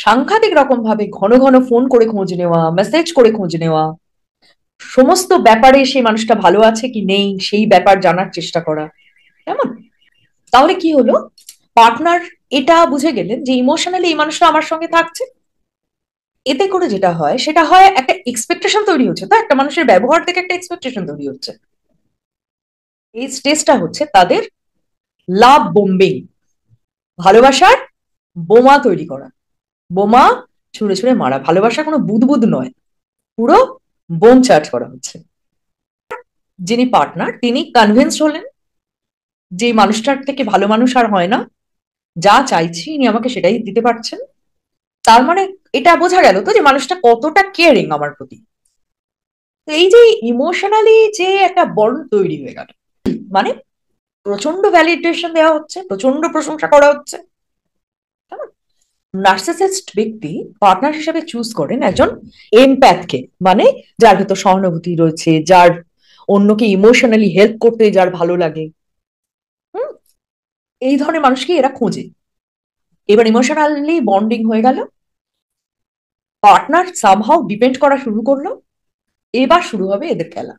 সাংঘাতিক রকম ভাবে ঘন ঘন ফোন করে খোঁজ নেওয়া, মেসেজ করে খোঁজ নেওয়া, সমস্ত ব্যাপারে সেই মানুষটা ভালো আছে কি নেই সেই ব্যাপার জানার চেষ্টা করা। কেমন? তাহলে কি হলো, পার্টনার এটা বুঝে গেলেন যে ইমোশনালি এই মানুষটা আমার সঙ্গে থাকছে। এতে করে যেটা হয় সেটা হয় একটা এক্সপেকটেশন তৈরি হচ্ছে, তো একটা মানুষের ব্যবহার থেকে একটা এক্সপেকটেশন তৈরি হচ্ছে। এই স্টেজটা হচ্ছে তাদের লাভ বোম্বিং, ভালোবাসার বোমা তৈরি করা। বোমা ছুঁড়ে ছুঁড়ে মারা, ভালোবাসা কোনো বুদবুদ নয়, পুরো বোম চার্জ করা হচ্ছে। যিনি পার্টনার তিনি কনভিন্সড হলেন যে এই মানুষটার থেকে ভালো মানুষ আর হয় না, যা চাইছি ইনি আমাকে সেটাই দিতে পারছেন। তার মানে এটা বোঝা গেল তো যে মানুষটা কতটা কেয়ারিং আমার প্রতি। তো এই যে ইমোশনালি যে একটা বন্ড তৈরি হয়ে গেল, মানে প্রচন্ড ভ্যালিডেশন দেওয়া হচ্ছে, প্রচন্ড প্রশংসা করা হচ্ছে। নার্সিসিস্ট ব্যক্তি পার্টনার হিসেবে চুজ করেন একজন এমপ্যাথকে, মানে যার ভেতর সহানুভূতি রয়েছে, যার অন্যকে ইমোশনালি হেল্প করতে যার ভালো লাগে। হুম, এই ধরনের মানুষকে এরা খোঁজে। এবার ইমোশনালি বন্ডিং হয়ে গেল, পার্টনার সামহাও ডিপেন্ড করা শুরু করলো, এবার শুরু হবে এদের খেলা।